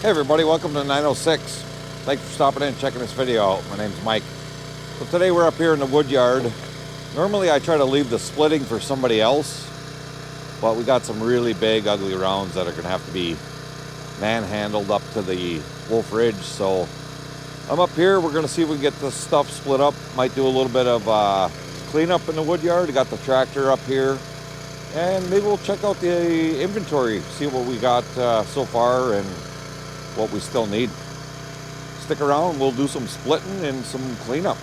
Hey everybody, welcome to 906. Thanks for stopping in and checking this video out. My name's Mike. So today we're up here in the wood yard. Normally I try to leave the splitting for somebody else, but we got some really big ugly rounds that are going to have to be manhandled up to the Wolfe Ridge. So I'm up here, we're going to see if we can get this stuff split up. Might do a little bit of cleanup in the wood yard. I got the tractor up here. And maybe we'll check out the inventory, see what we got so far and what we still need. Stick around, we'll do some splitting and some cleanup.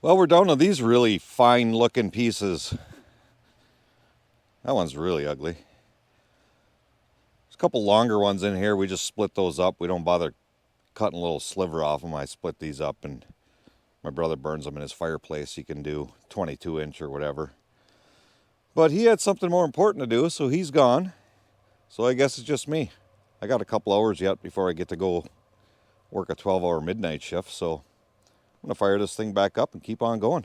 Well, we're down to these really fine looking pieces. That one's really ugly. There's a couple longer ones in here. We just split those up. We don't bother cutting a little sliver off them. I split these up and my brother burns them in his fireplace. He can do 22-inch or whatever. But he had something more important to do, so he's gone. So I guess it's just me. I got a couple hours yet before I get to go work a 12-hour midnight shift, so I'm going to fire this thing back up and keep on going.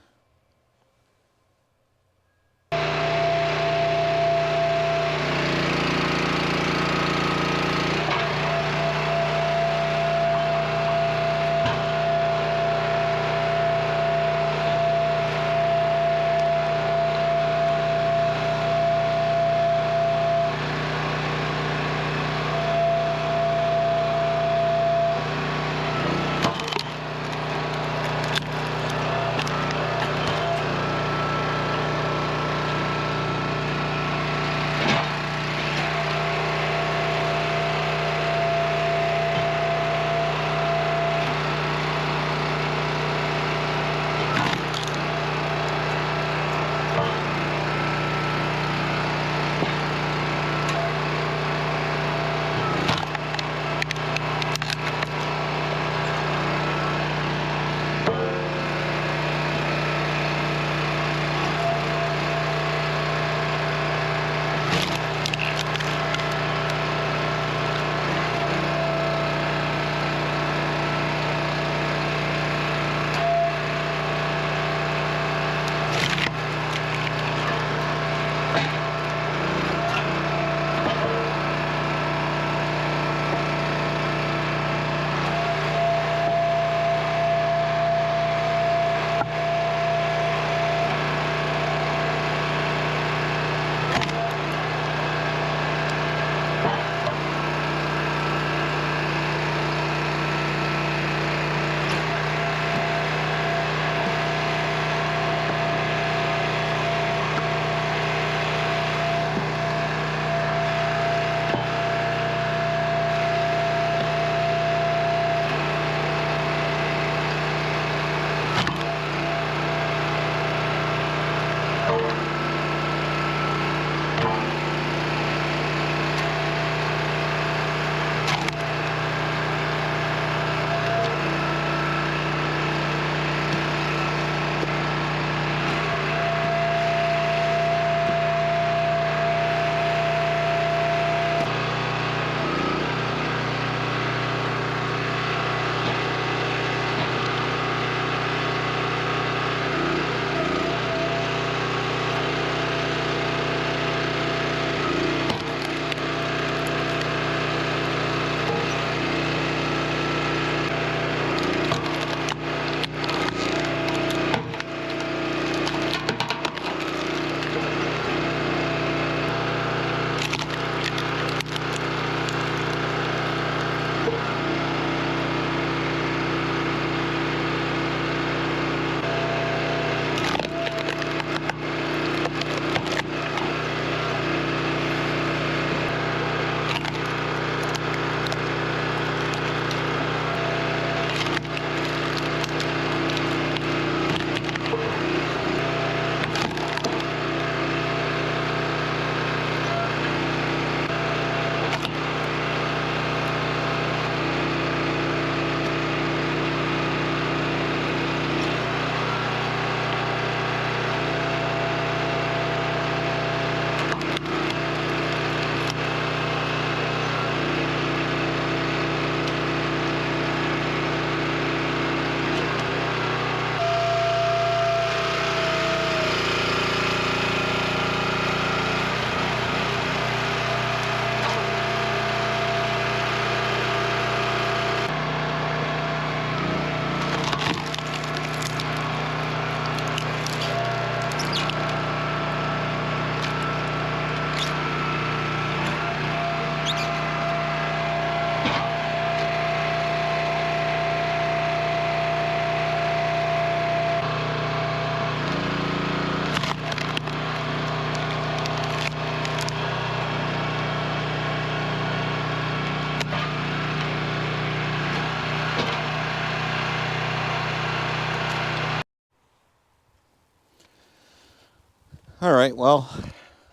All right, well,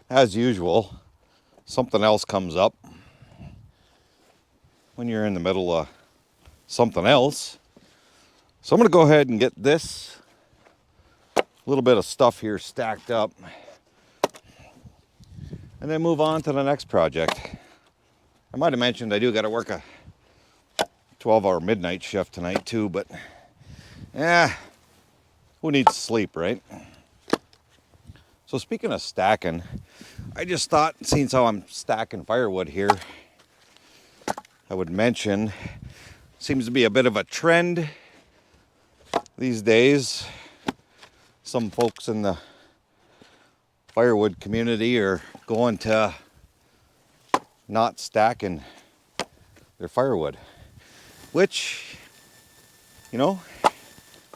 as usual, something else comes up when you're in the middle of something else. So I'm going to go ahead and get this little bit of stuff here stacked up and then move on to the next project. I might have mentioned I do got to work a 12-hour midnight shift tonight too, but yeah, who needs sleep, right? So speaking of stacking, I just thought, since how I'm stacking firewood here, I would mention, seems to be a bit of a trend these days. Some folks in the firewood community are going to not stacking their firewood, which, you know,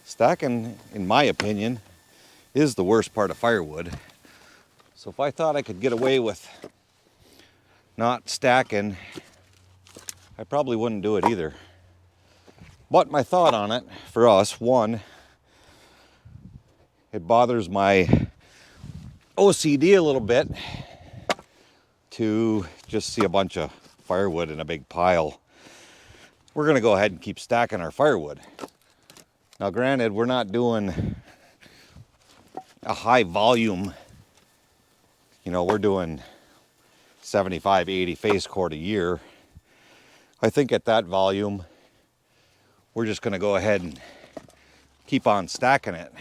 stacking, in my opinion, is the worst part of firewood. So if I thought I could get away with not stacking, I probably wouldn't do it either. But my thought on it, for us, one, it bothers my OCD a little bit to just see a bunch of firewood in a big pile. We're going to go ahead and keep stacking our firewood. Now granted, we're not doing a high volume, you know, we're doing 75, 80 face cord a year. I think at that volume, we're just going to go ahead and keep on stacking it.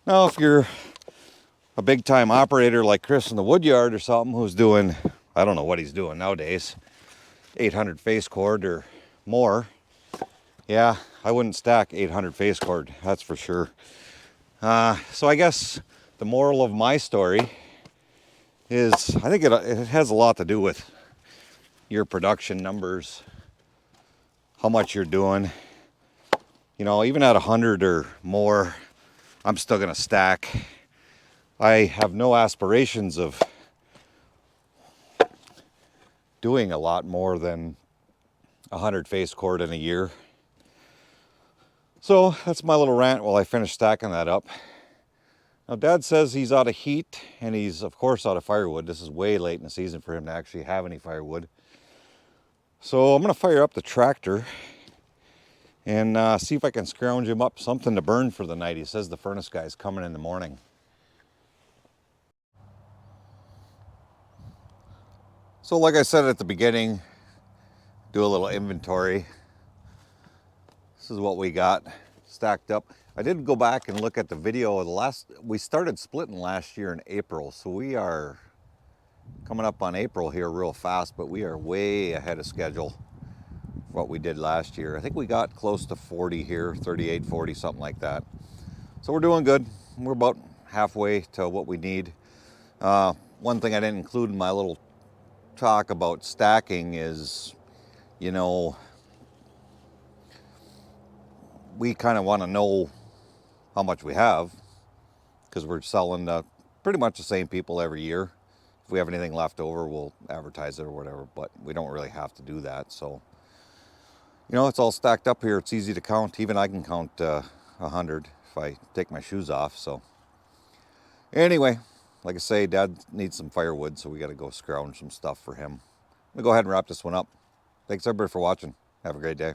Now, if you're a big time operator like Chris in the woodyard or something who's doing, I don't know what he's doing nowadays, 800 face cord or more, yeah, I wouldn't stack 800 face cord, that's for sure. So I guess the moral of my story is, I think it has a lot to do with your production numbers, how much you're doing. You know, even at 100 or more, I'm still gonna stack. I have no aspirations of doing a lot more than 100 face cord in a year. So that's my little rant while I finish stacking that up. Now Dad says he's out of heat and he's of course out of firewood. This is way late in the season for him to actually have any firewood. So I'm gonna fire up the tractor and see if I can scrounge him up something to burn for the night. He says the furnace guy's coming in the morning. So like I said at the beginning, do a little inventory. This is what we got stacked up. I did go back and look at the video of we started splitting last year in April, so we are coming up on April here real fast, but we are way ahead of schedule for what we did last year. I think we got close to 40 here, 38, 40, something like that. So we're doing good. We're about halfway to what we need. One thing I didn't include in my little talk about stacking is, you know, we kind of want to know how much we have because we're selling to pretty much the same people every year. If we have anything left over, we'll advertise it or whatever, but we don't really have to do that. So, you know, it's all stacked up here. It's easy to count. Even I can count 100 if I take my shoes off. So anyway, like I say, Dad needs some firewood, so we got to go scrounge some stuff for him. I'm gonna go ahead and wrap this one up. Thanks everybody for watching. Have a great day.